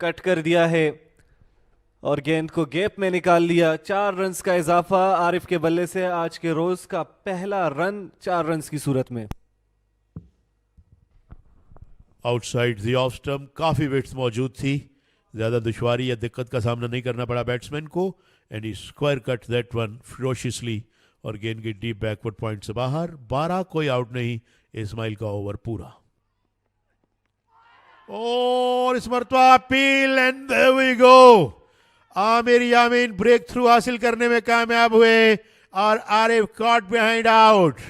Cut कर दिया है और गेंद को गैप में निकाल लिया। 4 रन्स का इजाफा आरिफ के बल्ले से। आज के रोज का पहला रन 4 रन्स की सूरत में। आउटसाइड द ऑफ स्टंप काफी विकेट्स मौजूद थी, ज्यादा दुश्वारी या दिक्कत का सामना नहीं करना पड़ा बैट्समैन को, and he square cut that one ferociously और गेंद की डीप बैकवर्ड पॉइंट से बाहर। 12, कोई आउट नहीं। इस्माइल का ओवर पूरा और इस मरतबा appeal and there we go. Aamir Yamin break through हासिल करने में कामयाब हुए और आरिफ कॉट बिहाइंड आउट।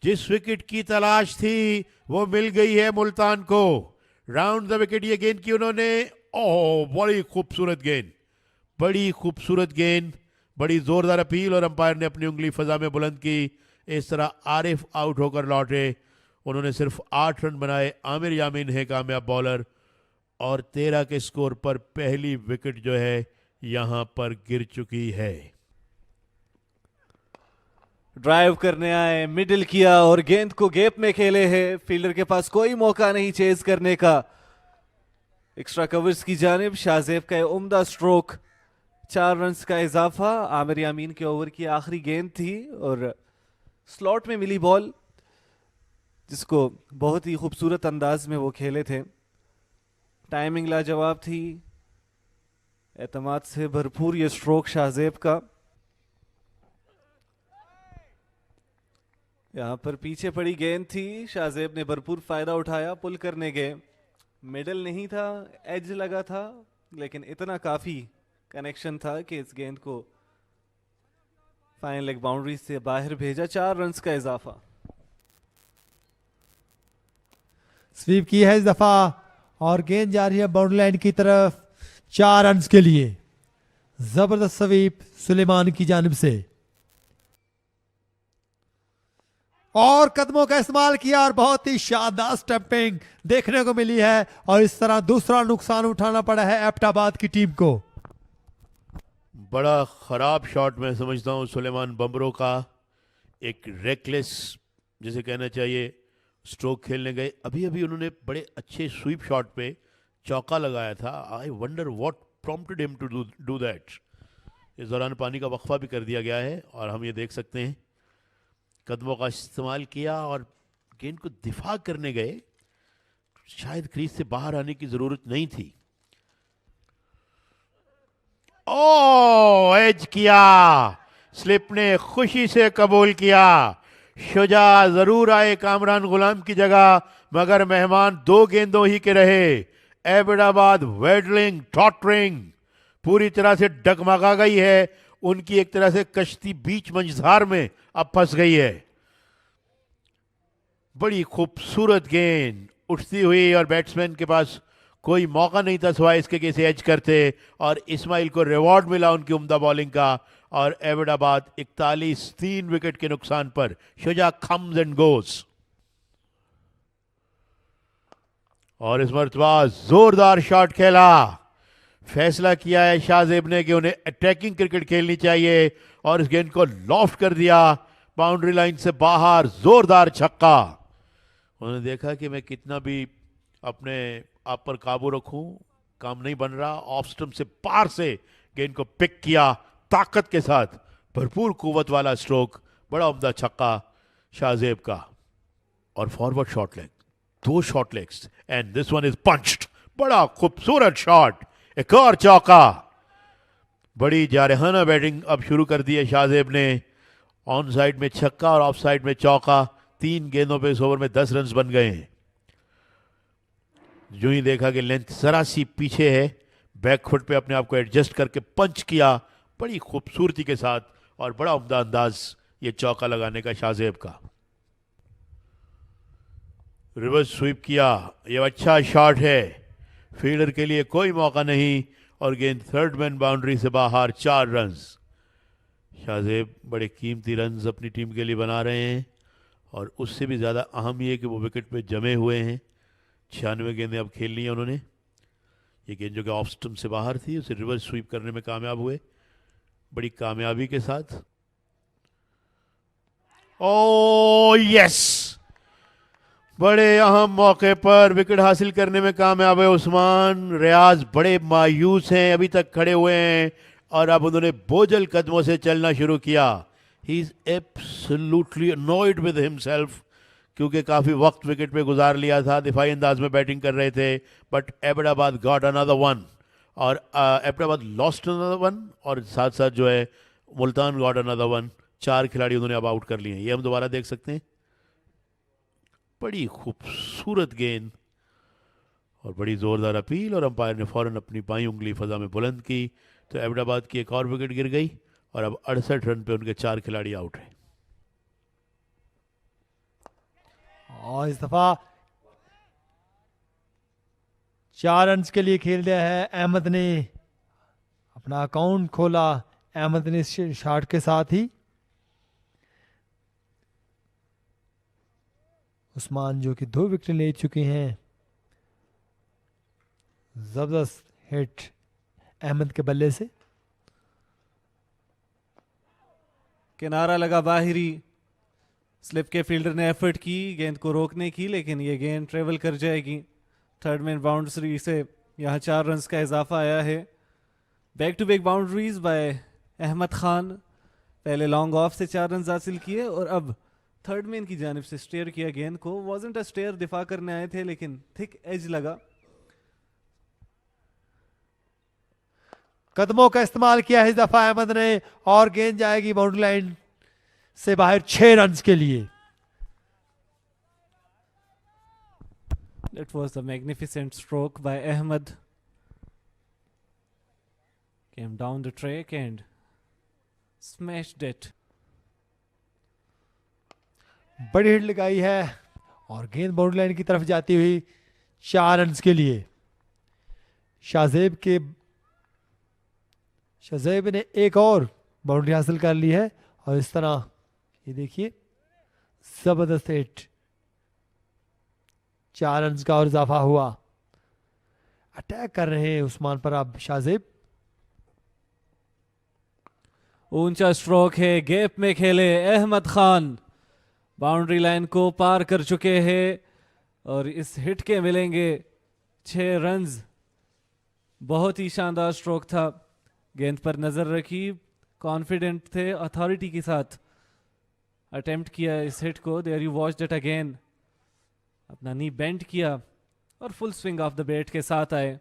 जिस विकेट की तलाश थी वो मिल गई है मुल्तान को। राउंड द विकेट ये गेंद की उन्होंने। ओह, बड़ी खूबसूरत गेंद, बड़ी खूबसूरत गेंद, बड़ी जोरदार अपील और अंपायर ने अपनी उंगली फजा में बुलंद की। इस तरह आरिफ आउट होकर लौटे। उन्होंने सिर्फ 8 रन बनाए। आमिर यामीन है कामयाब बॉलर और 13 के स्कोर पर पहली विकेट जो है यहां पर गिर चुकी है। ड्राइव करने आए, मिडिल किया और गेंद को गैप में खेले हैं। फील्डर के पास कोई मौका नहीं चेज करने का। एक्स्ट्रा कवर्स की जानिब शाहजेब का उम्दा स्ट्रोक। 4 रन्स का इजाफा। आमिर यामीन के ओवर की आखिरी गेंद थी और स्लॉट में मिली बॉल जिसको बहुत ही खूबसूरत अंदाज में वो खेले थे। टाइमिंग लाजवाब थी। एतमाद से भरपूर ये स्ट्रोक शाहजेब का। यहां पर पीछे पड़ी गेंद थी, शाहजेब ने भरपूर फायदा उठाया। पुल करने गए, मिडल नहीं था, एज लगा था, लेकिन इतना काफी कनेक्शन था कि इस गेंद को फाइन लेग बाउंड्री से बाहर भेजा। 4 रन्स का इजाफा। स्वीप की है इस दफा और गेंद जा रही है बाउंड्री लाइन की तरफ 4 रन्स के लिए। जबरदस्त स्वीप सुलेमान की जानिब से और कदमों का इस्तेमाल किया और बहुत ही शानदार स्टंपिंग देखने को मिली है और इस तरह दूसरा नुकसान उठाना पड़ा है एबटाबाद की टीम को। बड़ा खराब शॉट मैं समझता हूं सुलेमान बम्बरो का। एक रेकलेस जिसे कहना चाहिए स्ट्रोक खेलने गए। अभी अभी उन्होंने बड़े अच्छे स्वीप शॉट पे चौका लगाया था। I wonder what prompted him to do that. इस दौरान पानी का वक्फा भी कर दिया गया है और हम ये देख सकते हैं कदमों का इस्तेमाल किया और गेंद को दिफा करने गए। शायद क्रीज से बाहर आने की जरूरत नहीं थी। ओ, एज किया, स्लिप ने खुशी से कबूल किया। शुजा जरूर आए कामरान गुलाम की जगह, मगर मेहमान 2 गेंदों ही के रहे। एबटाबाद वेडलिंग टॉटरिंग पूरी तरह से डगमगा गई है। उनकी एक तरह से कश्ती बीच मंझधार में अब फंस गई है। बड़ी खूबसूरत गेंद उठती हुई और बैट्समैन के पास कोई मौका नहीं था सिवाय इसके कि इसे एज करते और इस्माइल को रिवॉर्ड मिला उनकी उम्दा बॉलिंग का। और एबटाबाद 41 3 विकेट के नुकसान पर शुजा कम्स एंड गोस। और इस मरतबा जोरदार शॉट खेला। फैसला किया है शाहजेब ने कि उन्हें अटैकिंग क्रिकेट खेलनी चाहिए और इस गेंद को लॉफ्ट कर दिया बाउंड्री लाइन से बाहर। जोरदार छक्का। उन्होंने देखा कि मैं कितना भी अपने आप पर काबू रखूं, काम नहीं बन रहा। ऑफ स्टंप से पार से गेंद को पिक किया ताकत के साथ। भरपूर कुव्वत वाला स्ट्रोक, बड़ा उम्दा छक्का शाहजेब का। और forward shot leg, 2 shot legs and this one is punched. बड़ा खूबसूरत शॉट, एक और चौका। बड़ी जारहाना बैटिंग अब शुरू कर दी है शाहजेब ने। ऑन साइड में छक्का और ऑफ साइड में चौका। 3 गेंदों पे इस ओवर में 10 रन बन गए हैं। जो ही देखा कि लेंथ जरा सी पीछे है, बैक फुट पे अपने आप को एडजस्ट करके पंच किया बड़ी खूबसूरती के साथ और बड़ा उम्दा अंदाज ये चौका लगाने का शाहजेब का। रिवर्स स्वीप किया, ये अच्छा शॉट है। फील्डर के लिए कोई मौका नहीं और गेंद थर्ड मैन बाउंड्री से बाहर। 4 रन। शाहजेब बड़े कीमती रन अपनी टीम के लिए बना रहे हैं और उससे भी ज़्यादा अहम ये कि वो विकेट पे जमे हुए हैं। 96 गेंदें अब खेलनी है उन्होंने। ये गेंद जो कि ऑफ स्टंप से बाहर थी उसे रिवर्स स्वीप करने में कामयाब हुए बड़ी कामयाबी के साथ। ओ यस, बड़े अहम मौके पर विकेट हासिल करने में कामयाब है उस्मान। रियाज बड़े मायूस हैं, अभी तक खड़े हुए हैं और अब उन्होंने बोझल कदमों से चलना शुरू किया। He is absolutely annoyed with himself, क्योंकि काफ़ी वक्त विकेट पे गुजार लिया था, दिफाई अंदाज में बैटिंग कर रहे थे, but Abbottabad got another one और एबटाबाद लॉस्ट अनदर वन और साथ साथ जो है मुल्तान गॉट अनदर वन। 4 खिलाड़ी उन्होंने अब आउट कर लिए हैं, ये हम दोबारा देख सकते हैं। बड़ी खूबसूरत गेंद और बड़ी ज़ोरदार अपील और अंपायर ने फ़ौरन अपनी बाईं उंगली फ़ज़ा में बुलंद की, तो एबटाबाद की एक और विकेट गिर गई और अब 68 रन पे उनके 4 खिलाड़ी आउट हैं। और इस दफा 4 रन के लिए खेल दिया है। अहमद ने अपना अकाउंट खोला, अहमद ने इस शॉट के साथ ही। उस्मान जो कि 2 विकेट ले चुके हैं। जबरदस्त हिट अहमद के बल्ले से। किनारा लगा बाहरी, स्लिप के फील्डर ने एफर्ट की गेंद को रोकने की, लेकिन ये गेंद ट्रेवल कर जाएगी। थर्ड मैन बाउंड्री से यहाँ 4 रन का इजाफा आया है। Back to back boundaries by Ahmed Khan. पहले लॉन्ग ऑफ से 4 रन हासिल किए और अब थर्ड मैन की जानिब से स्टेयर किया गेंद को। वॉजंट अ स्टेयर, दिफा करने आए थे लेकिन थिक एज लगा। कदमों का इस्तेमाल किया है इस दफा अहमद ने और गेंद जाएगी बाउंड्री लाइन से बाहर 6 रन के लिए। That was a magnificent stroke by Ahmed. Came down the track and smashed it. बड़ी हिट लगाई है और गेंद बाउंड्री लाइन की तरफ जाती हुई 4 रन के लिए। शाहजेब ने एक और बाउंड्री हासिल कर ली है और इस तरह ये देखिए जबरदस्त हिट, 4 रन का और इजाफा हुआ। अटैक कर रहे हैं उस्मान पर अब शाहजेब। ऊंचा स्ट्रोक है, गैप में खेले अहमद खान, बाउंड्री लाइन को पार कर चुके हैं और इस हिट के मिलेंगे 6 रन्स। बहुत ही शानदार स्ट्रोक था, गेंद पर नजर रखी, कॉन्फिडेंट थे, अथॉरिटी के साथ अटेम्प्ट किया इस हिट को। There you watched it again, अपना नी बेंड किया और full swing of the bat के साथ आए।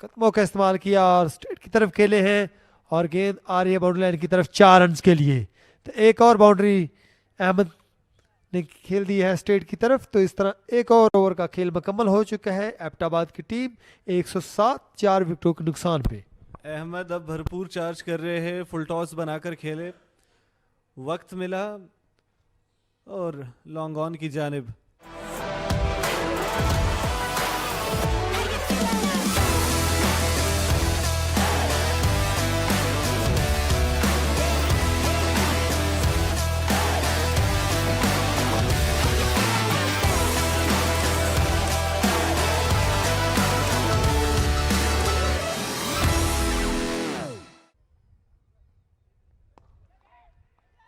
कदमों का इस्तेमाल किया और स्ट्रेट की तरफ खेले हैं और गेंद आ रही है बाउंड्री लाइन की तरफ 4 रन के लिए। तो एक और बाउंड्री अहमद ने खेल दी है स्ट्रेट की तरफ। तो इस तरह एक और ओवर का खेल मुकम्मल हो चुका है। एबटाबाद की टीम 107 4 विकेटों के नुकसान पे। अहमद अब भरपूर चार्ज कर रहे हैं, फुल टॉस बनाकर खेले, वक्त मिला और लॉन्ग ऑन की जानिब।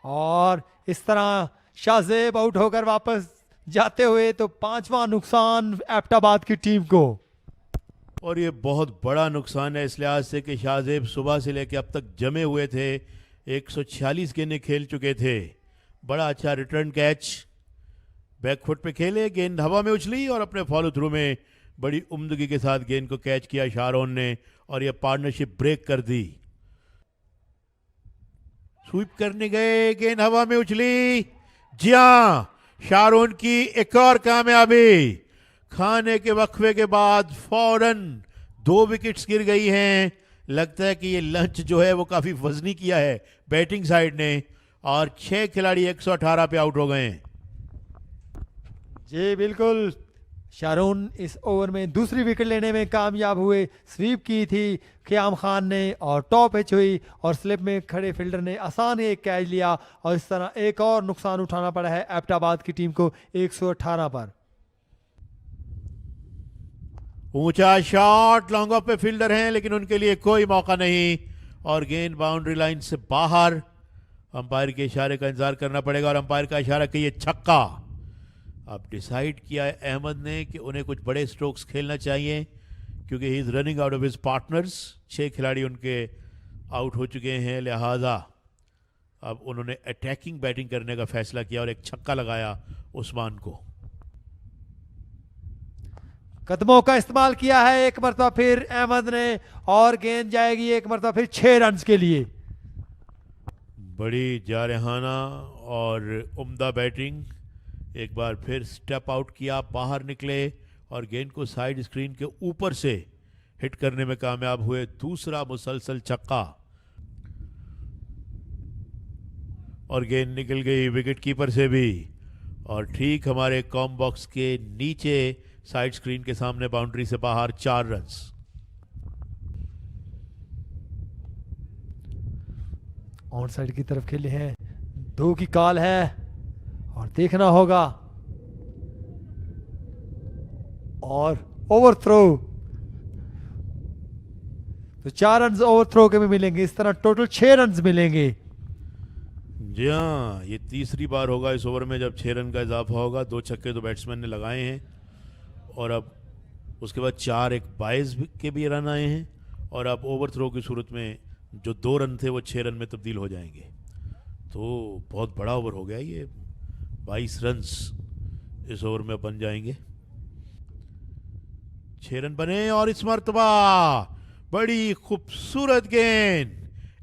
और इस तरह शाहजेब आउट होकर वापस जाते हुए तो 5वां नुकसान एबटाबाद की टीम को। और ये बहुत बड़ा नुकसान है इस लिहाज से कि शाहजेब सुबह से लेकर अब तक जमे हुए थे, 146 गेंदें खेल चुके थे। बड़ा अच्छा रिटर्न कैच, बैकफुट पे खेले, गेंद हवा में उछली और अपने फॉलो थ्रू में बड़ी उम्दगी के साथ गेंद को कैच किया शारोन ने और ये पार्टनरशिप ब्रेक कर दी। स्वीप करने गए, गेंद हवा में उछली, जी हां, शारोन की एक और कामयाबी। खाने के वक्फे के बाद फौरन 2 विकेट्स गिर गई हैं। लगता है कि ये लंच जो है वो काफी वजनी किया है बैटिंग साइड ने और 6 खिलाड़ी 118 पे आउट हो गए हैं। जी बिल्कुल, शारून इस ओवर में दूसरी विकेट लेने में कामयाब हुए। स्वीप की थी क़याम खान ने और टॉप हिच हुई और स्लिप में खड़े फील्डर ने आसान एक कैच लिया और इस तरह एक और नुकसान उठाना पड़ा है एबटाबाद की टीम को 118 पर। ऊंचा शॉट, लॉन्ग ऑफ पे फील्डर हैं लेकिन उनके लिए कोई मौका नहीं और गेंद बाउंड्री लाइन से बाहर। अंपायर के इशारे का इंतजार करना पड़ेगा और अंपायर का इशारा कि ये छक्का। अब डिसाइड किया है अहमद ने कि उन्हें कुछ बड़े स्ट्रोक्स खेलना चाहिए, क्योंकि he is running out of his partners. 6 खिलाड़ी उनके आउट हो चुके हैं, लिहाजा अब उन्होंने अटैकिंग बैटिंग करने का फैसला किया और एक छक्का लगाया उस्मान को। कदमों का इस्तेमाल किया है एक मरतबा फिर अहमद ने, और गेंद जाएगी एक मरतबा फिर 6 रन के लिए। बड़ी जारहाना और उम्दा बैटिंग। एक बार फिर स्टेप आउट किया, बाहर निकले और गेंद को साइड स्क्रीन के ऊपर से हिट करने में कामयाब हुए। दूसरा मुसलसल छक्का और गेंद निकल गई विकेट कीपर से भी, और ठीक हमारे कॉम बॉक्स के नीचे साइड स्क्रीन के सामने बाउंड्री से बाहर 4 रन्स। ऑन साइड की तरफ खेले हैं, 2 की कॉल है और देखना होगा, और ओवर थ्रो, तो 4 रन ओवर थ्रो के भी मिलेंगे। इस तरह टोटल 6 रन मिलेंगे। जी हाँ, ये तीसरी बार होगा इस ओवर में जब 6 रन का इजाफा होगा। 2 छक्के तो बैट्समैन ने लगाए हैं, और अब उसके बाद 4 एक 22 के भी रन आए हैं, और अब ओवर थ्रो की सूरत में जो 2 रन थे वो 6 रन में तब्दील हो जाएंगे। तो बहुत बड़ा ओवर हो गया ये, 22 रन्स इस ओवर में बन जाएंगे। 6 रन बने, और इस मरतबा बड़ी खूबसूरत गेंद,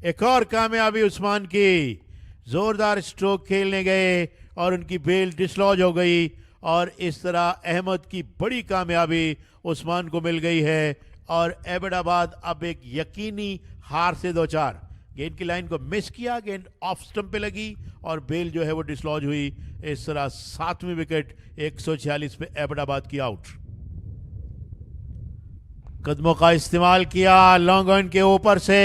एक और कामयाबी उस्मान की। जोरदार स्ट्रोक खेलने गए और उनकी बेल डिसलॉज हो गई, और इस तरह अहमद की बड़ी कामयाबी उस्मान को मिल गई है, और एबटाबाद अब एक यकीनी हार से 2-4। गेंद की लाइन को मिस किया, गेंद ऑफ स्टंप पे लगी और बेल जो है वो डिसलॉज हुई। इस तरह 7वीं विकेट 146 पे एबटाबाद की आउट। कदमों का इस्तेमाल किया लॉन्ग ऑन के ऊपर से,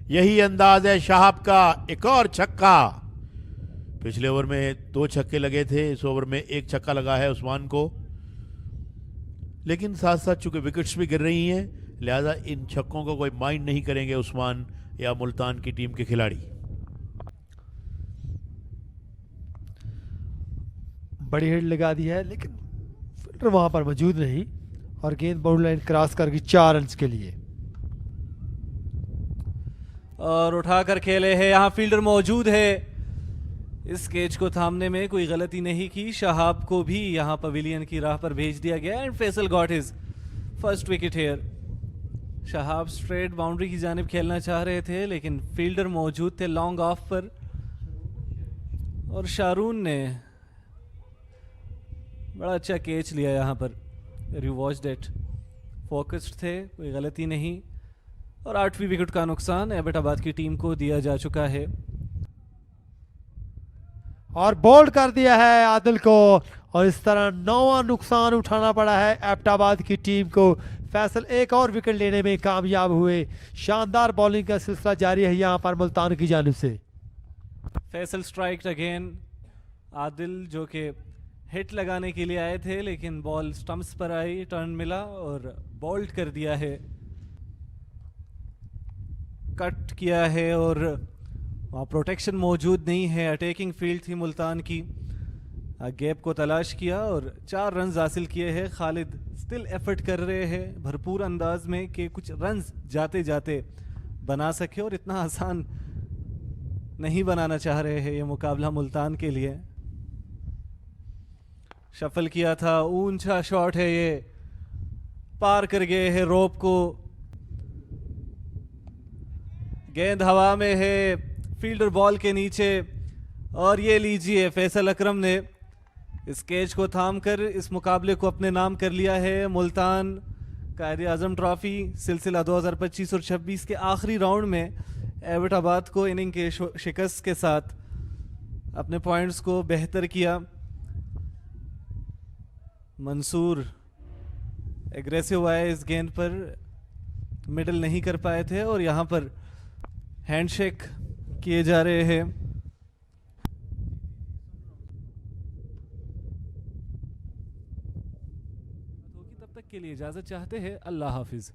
यही अंदाज है शाहब का। एक और छक्का, पिछले ओवर में 2 छक्के लगे थे, इस ओवर में 1 छक्का लगा है उस्मान को, लेकिन साथ साथ चूंकि विकेट्स भी गिर रही हैं, लिहाजा इन छक्कों को कोई माइंड नहीं करेंगे उस्मान या मुल्तान की टीम के खिलाड़ी। बड़ी हिट लगा दी है, लेकिन फील्डर वहां पर मौजूद नहीं, और गेंद बाउंड्री लाइन क्रॉस कर गई 4 रन के लिए। और उठाकर खेले हैं, यहाँ फील्डर मौजूद है। इस कैच को थामने में कोई गलती नहीं की। शहाब को भी यहाँ पवेलियन की राह पर भेज दिया गया, and Faisal got his first wicket here. Shahab straight boundary की जानिब खेलना चाह रहे थे, लेकिन फील्डर मौजूद थे लॉन्ग ऑफ पर, और शारून ने बड़ा अच्छा कैच लिया यहाँ पर। यू वॉच्ड इट, फोकस्ड थे, कोई गलती नहीं, और 8वीं विकेट का नुकसान एबटाबाद की टीम को दिया जा चुका है। और बोल्ड कर दिया है आदिल को, और इस तरह 9वां नुकसान उठाना पड़ा है एबटाबाद की टीम को। फैसल एक और विकेट लेने में कामयाब हुए। शानदार बॉलिंग का सिलसिला जारी है यहाँ पर मुल्तान की जानिब से। Faisal strike again. आदिल जो कि हिट लगाने के लिए आए थे, लेकिन बॉल स्टंप्स पर आई, टर्न मिला और बोल्ड कर दिया है, कट किया है, और वहाँ प्रोटेक्शन मौजूद नहीं है। अटैकिंग फील्ड थी मुल्तान की, गैप को तलाश किया और 4 रन हासिल किए हैं। खालिद स्टिल एफर्ट कर रहे हैं भरपूर अंदाज में कि कुछ रन जाते जाते बना सके, और इतना आसान नहीं बनाना चाह रहे हैं ये मुकाबला मुल्तान के लिए। शफल किया था, ऊंचा शॉट है ये, पार कर गए हैं रोप को, गेंद हवा में है, फील्डर बॉल के नीचे, और ये लीजिए फैसल अकरम ने इस कैच को थामकर इस मुकाबले को अपने नाम कर लिया है। मुल्तान कायदे आजम ट्रॉफी सिलसिला 2025 और 26 के आखिरी राउंड में एबटाबाद को इनिंग के शिकस्त के साथ अपने पॉइंट्स को बेहतर किया। मंसूर एग्रेसिव आए इस गेंद पर, मिडल नहीं कर पाए थे, और यहाँ पर हैंडशेक किए जा रहे हैं। तब तक के लिए इजाजत चाहते हैं, अल्लाह हाफिज।